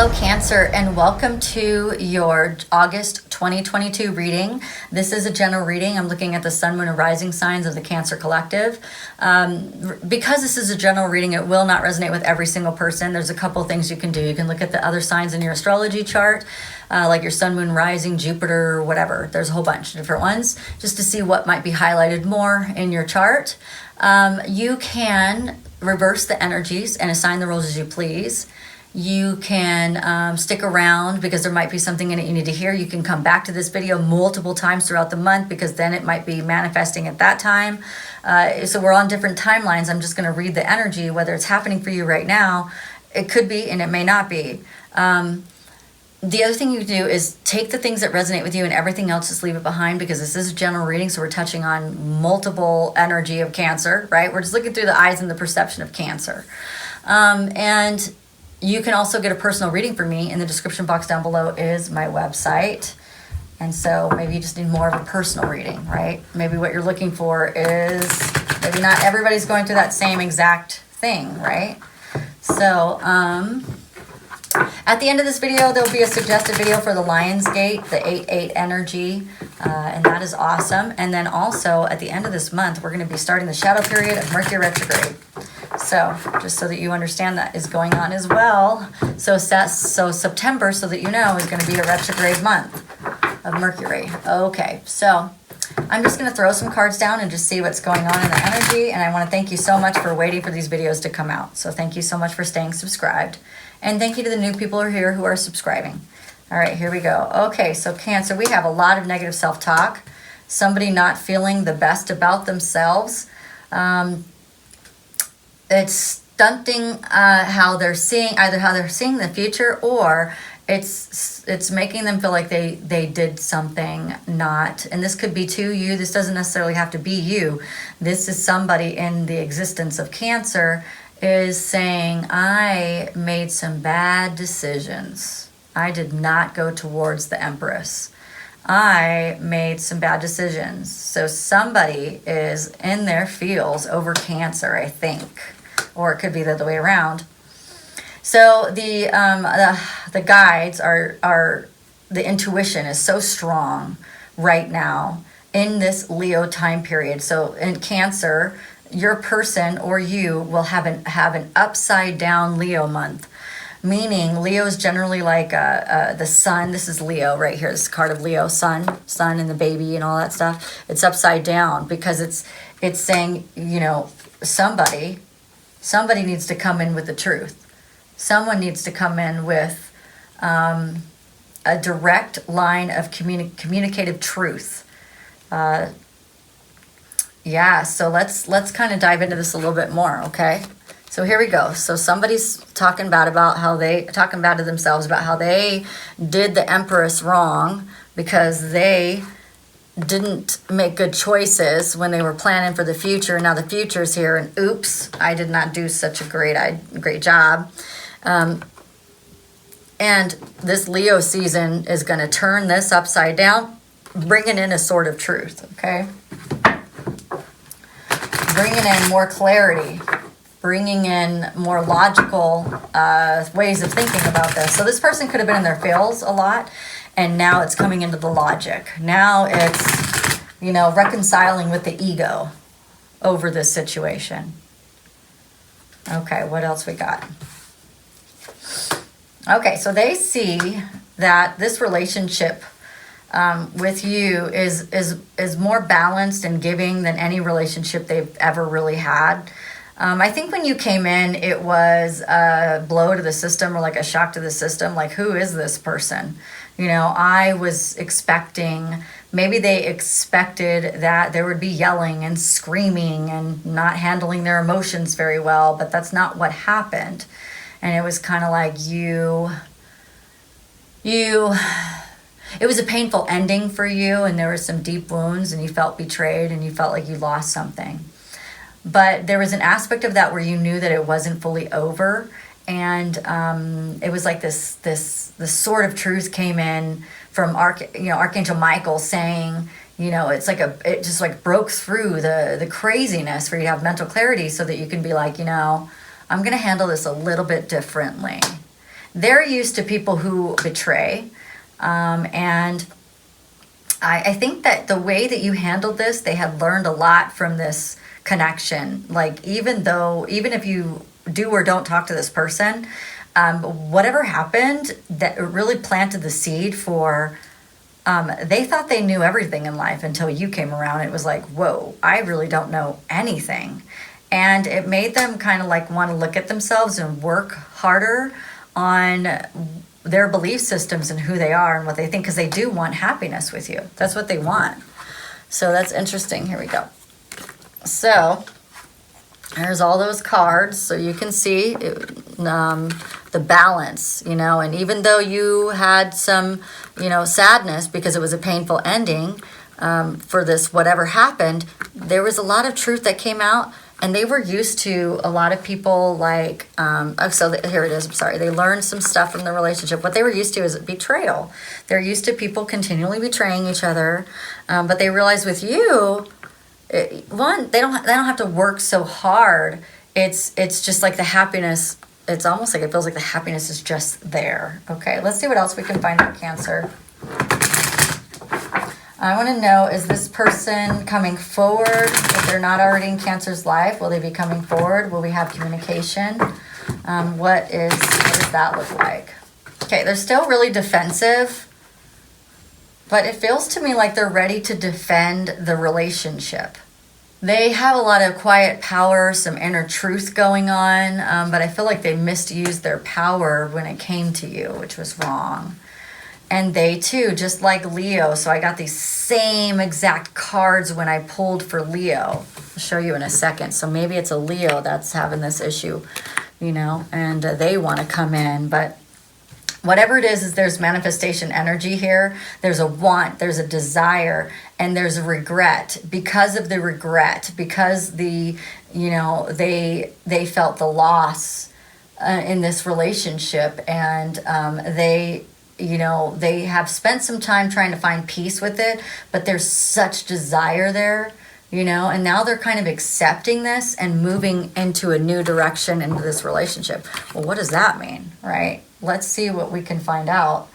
Hello Cancer, and welcome to your August 2022 reading. This is a general reading. I'm looking at the sun, moon, and rising signs of the Cancer collective. Because this is a general reading, it will not resonate with every single person. There's a couple things you can do. You can look at the other signs in your astrology chart, like your sun, moon, rising, Jupiter, whatever. There's a whole bunch of different ones, just to see what might be highlighted more in your chart. You can reverse the energies and assign the roles as you please. You can stick around because there might be something in it you need to hear. You can come back to this video multiple times throughout the month because then it might be manifesting at that time. So we're on different timelines. I'm just going to read the energy, whether it's happening for you right now. It could be and it may not be. The other thing you can do is take the things that resonate with you and everything else, just leave it behind, because this is a general reading, so we're touching on multiple energy of Cancer, right? We're just looking through the eyes and the perception of Cancer. And you can also get a personal reading from me. In the description box down below is my website. And so maybe you just need more of a personal reading, right? Maybe what you're looking for is, maybe not everybody's going through that same exact thing, right? So, at the end of this video, there'll be a suggested video for the Lion's Gate, the 8-8 energy, and that is awesome. And then also, at the end of this month, we're going to be starting the shadow period of Mercury retrograde. So, just so that you understand that is going on as well. So September, so that you know, is going to be a retrograde month of Mercury. Okay, so I'm just going to throw some cards down and just see what's going on in the energy. And I want to thank you so much for waiting for these videos to come out. So thank you so much for staying subscribed. And thank you to the new people who are here who are subscribing. All right, here we go. Okay, so Cancer, we have a lot of negative self-talk. Somebody not feeling the best about themselves. It's stunting how they're seeing, either how they're seeing the future, or it's making them feel like they did something not. And this could be to you. This doesn't necessarily have to be you. This is somebody in the existence of Cancer is saying, I made some bad decisions. I did not go towards the Empress. I made some bad decisions. So somebody is in their feels over Cancer, I think. Or it could be the other way around. So the guides are, the intuition is so strong right now in this Leo time period. So in Cancer, your person or you will have an upside down Leo month, meaning Leo is generally like the sun. This is Leo right here. This is a card of Leo, sun and the baby and all that stuff. It's upside down because it's saying, you know, somebody needs to come in with the truth. Someone needs to come in with a direct line of communicative truth. Yeah, so let's kind of dive into this a little bit more, okay? So here we go. So somebody's talking bad to themselves about how they did the Empress wrong because they didn't make good choices when they were planning for the future. Now the future's here, and oops, I did not do such a great job. And this Leo season is going to turn this upside down, bringing in a sword of truth, okay? Bringing in more clarity, bringing in more logical ways of thinking about this. So this person could have been in their feels a lot, and now it's coming into the logic. Now it's, you know, reconciling with the ego over this situation. Okay, what else we got? Okay, so they see that this relationship with you is more balanced and giving than any relationship they've ever really had. I think when you came in, it was a blow to the system or like a shock to the system. Like, who is this person? You know, I was expecting, maybe they expected that there would be yelling and screaming and not handling their emotions very well, but that's not what happened. And it was kind of like it was a painful ending for you, and there were some deep wounds, and you felt betrayed, and you felt like you lost something. But there was an aspect of that where you knew that it wasn't fully over, and it was like this sword of truth came in from Archangel Michael saying, you know, it's like it just like broke through the craziness for you to have mental clarity so that you can be like, you know, I'm going to handle this a little bit differently. they're used to people who betray. And I think that the way that you handled this, they had learned a lot from this connection. Like, even if you do or don't talk to this person, whatever happened, that really planted the seed for, they thought they knew everything in life until you came around. It was like, whoa, I really don't know anything. And it made them kind of like want to look at themselves and work harder on their belief systems and who they are and what they think, because they do want happiness with you. That's what they want. So that's interesting. Here we go. So there's all those cards, so you can see the balance, and even though you had some, sadness because it was a painful ending for this, whatever happened, there was a lot of truth that came out. And they were used to a lot of people like, here it is, I'm sorry. They learned some stuff from the relationship. What they were used to is betrayal. They're used to people continually betraying each other. But they realized with you, they don't have to work so hard. It's just like the happiness. It's almost like it feels like the happiness is just there. Okay, let's see what else we can find out, Cancer. I want to know, is this person coming forward? If they're not already in Cancer's life, will they be coming forward? Will we have communication? What does that look like? Okay, they're still really defensive, but it feels to me like they're ready to defend the relationship. They have a lot of quiet power, some inner truth going on, but I feel like they misused their power when it came to you, which was wrong. And they too, just like Leo. So I got these same exact cards when I pulled for Leo. I'll show you in a second. So maybe it's a Leo that's having this issue, and they want to come in. But whatever it is there's manifestation energy here. There's a want, there's a desire, and there's a regret. Because of the regret, because they felt the loss in this relationship, and they have spent some time trying to find peace with it, but there's such desire there, and now they're kind of accepting this and moving into a new direction into this relationship. Well, what does that mean, right? Let's see what we can find out.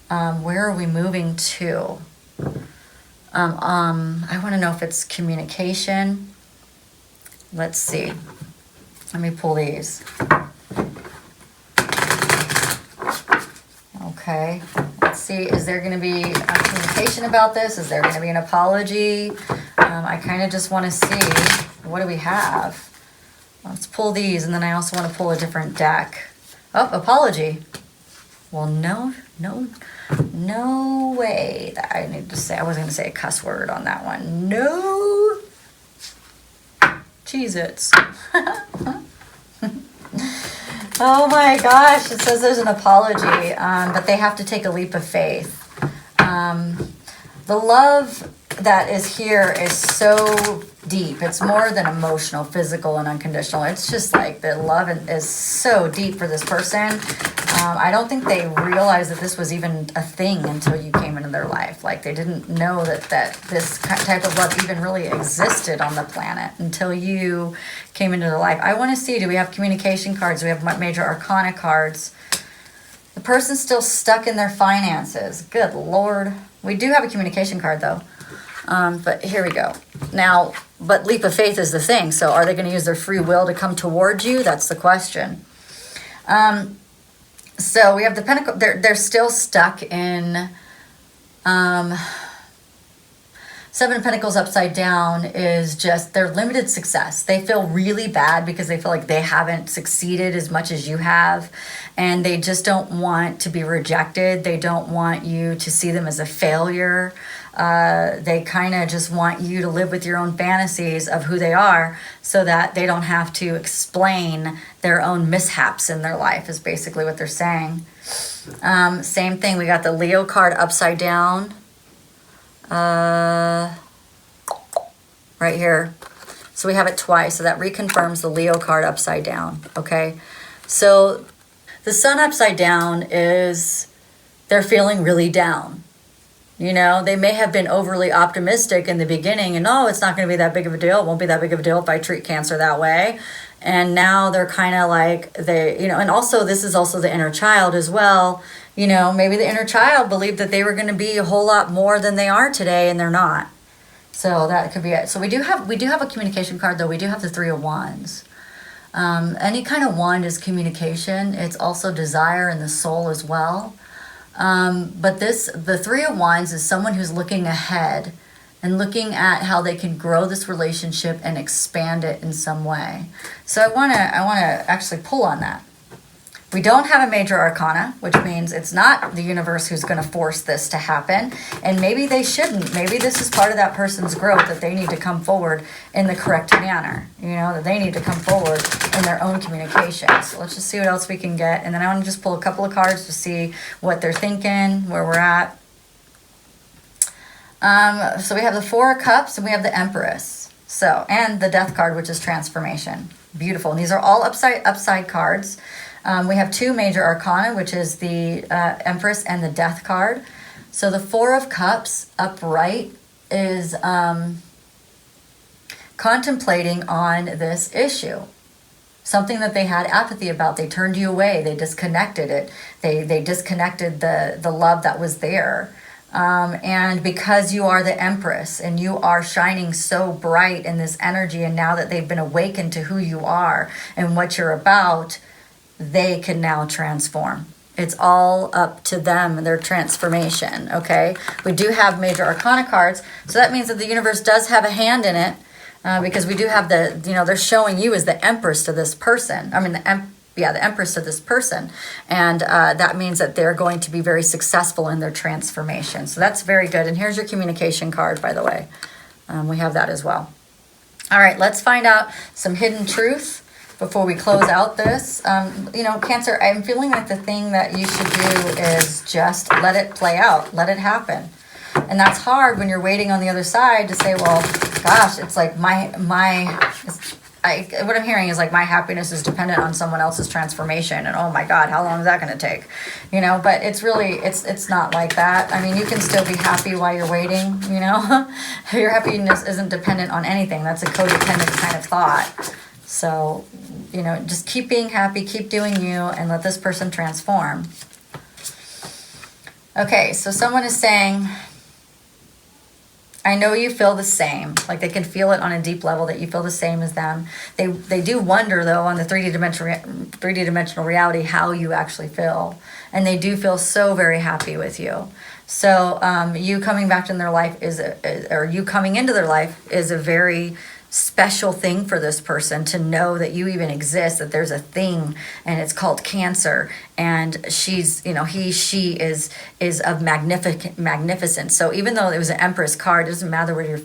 Where are we moving to? I want to know if it's communication. Let's see. Let me pull these. Okay, let's see, is there going to be a communication about this? Is there going to be an apology? I kind of just want to see, what do we have? Let's pull these, and then I also want to pull a different deck. Oh, apology. Well, no way that I need to say, I wasn't going to say a cuss word on that one. No. Cheez-Its. Oh my gosh, it says there's an apology, but they have to take a leap of faith. The love that is here is so deep. It's more than emotional, physical, and unconditional. It's just like the love is so deep for this person. I don't think they realized that this was even a thing until you came into their life. Like, they didn't know that this type of love even really existed on the planet until you came into their life. I want to see, do we have communication cards? Do we have major arcana cards? The person's still stuck in their finances. Good Lord. We do have a communication card, though. But here we go. Now, but leap of faith is the thing. So are they going to use their free will to come towards you? That's the question. So we have the Pentacle. They're still stuck in Seven of Pentacles upside down is just their limited success. They feel really bad because they feel like they haven't succeeded as much as you have, and they just don't want to be rejected. They don't want you to see them as a failure. They kind of just want you to live with your own fantasies of who they are so that they don't have to explain their own mishaps in their life is basically what they're saying. Same thing, we got the Leo card upside down. Right here. So we have it twice. So that reconfirms the Leo card upside down. Okay. So the sun upside down is they're feeling really down. You know, they may have been overly optimistic in the beginning and, oh, it's not going to be that big of a deal. It won't be that big of a deal if I treat Cancer that way. And now they're kind of like, and also this is also the inner child as well. Maybe the inner child believed that they were going to be a whole lot more than they are today, and they're not. So that could be it. So we do have a communication card, though. We do have the Three of Wands. Any kind of wand is communication. It's also desire in the soul as well. But the Three of Wands is someone who's looking ahead and looking at how they can grow this relationship and expand it in some way. So I want to actually pull on that. We don't have a major arcana, which means it's not the universe who's going to force this to happen. And maybe they shouldn't. Maybe this is part of that person's growth, that they need to come forward in the correct manner. That they need to come forward in their own communication. So let's just see what else we can get. And then I want to just pull a couple of cards to see what they're thinking, where we're at. So we have the Four of Cups and we have the Empress. And the Death card, which is transformation. Beautiful. And these are all upside cards. We have two major arcana, which is the Empress and the Death card. So the Four of Cups upright is contemplating on this issue. Something that they had apathy about. They turned you away. They disconnected it. They disconnected the love that was there. And because you are the Empress and you are shining so bright in this energy, and now that they've been awakened to who you are and what you're about, they can now transform. It's all up to them and their transformation, okay? We do have major arcana cards, so that means that the universe does have a hand in it, because we do have they're showing you as the Empress to this person. I mean, the Empress to this person. And that means that they're going to be very successful in their transformation. So that's very good. And here's your communication card, by the way. We have that as well. All right, let's find out some hidden truth before we close out this. Cancer, I'm feeling like the thing that you should do is just let it play out. Let it happen. And that's hard when you're waiting on the other side to say, well, gosh, it's like what I'm hearing is like my happiness is dependent on someone else's transformation. And oh my God, how long is that going to take? But it's really, it's not like that. I mean, you can still be happy while you're waiting, Your happiness isn't dependent on anything. That's a codependent kind of thought. So, just keep being happy, keep doing you, and let this person transform. Okay, so someone is saying, I know you feel the same. Like they can feel it on a deep level that you feel the same as them. They do wonder, though, on the 3D dimensional reality how you actually feel. And they do feel so very happy with you. So you coming back in their life or you coming into their life is a very special thing for this person to know that you even exist, that there's a thing, and it's called Cancer, and she's, she is of magnificence. So even though it was an Empress card, it doesn't matter whether you're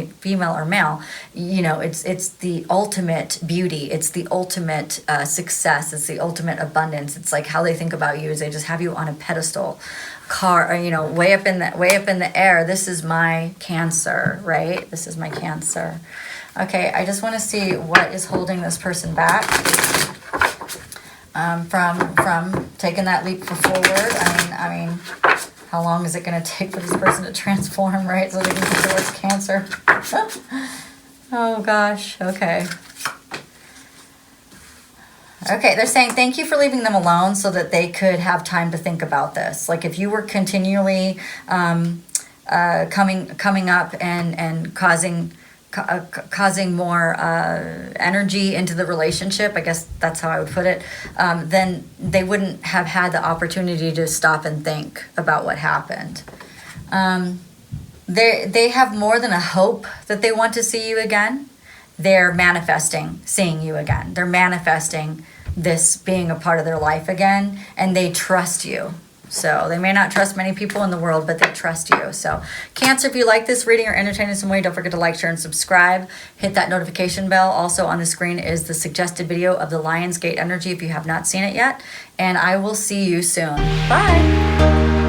female or male, it's the ultimate beauty, it's the ultimate success, it's the ultimate abundance. It's like how they think about you is they just have you on a pedestal, way up in the air. This is my Cancer, right? This is my Cancer. Okay, I just want to see what is holding this person back from taking that leap forward. I mean, how long is it going to take for this person to transform, right? So they can get towards Cancer. Oh gosh. Okay. Okay, they're saying thank you for leaving them alone so that they could have time to think about this. Like if you were continually coming up and causing more energy into the relationship, I guess that's how I would put it, then they wouldn't have had the opportunity to stop and think about what happened. They have more than a hope that they want to see you again. They're manifesting seeing you again. They're manifesting this being a part of their life again, and they trust you. So they may not trust many people in the world, but they trust you. So Cancer, if you like this reading or entertain in some way, don't forget to like, share, and subscribe. Hit that notification bell. Also on the screen is the suggested video of the Lion's Gate energy if you have not seen it yet. And I will see you soon. Bye.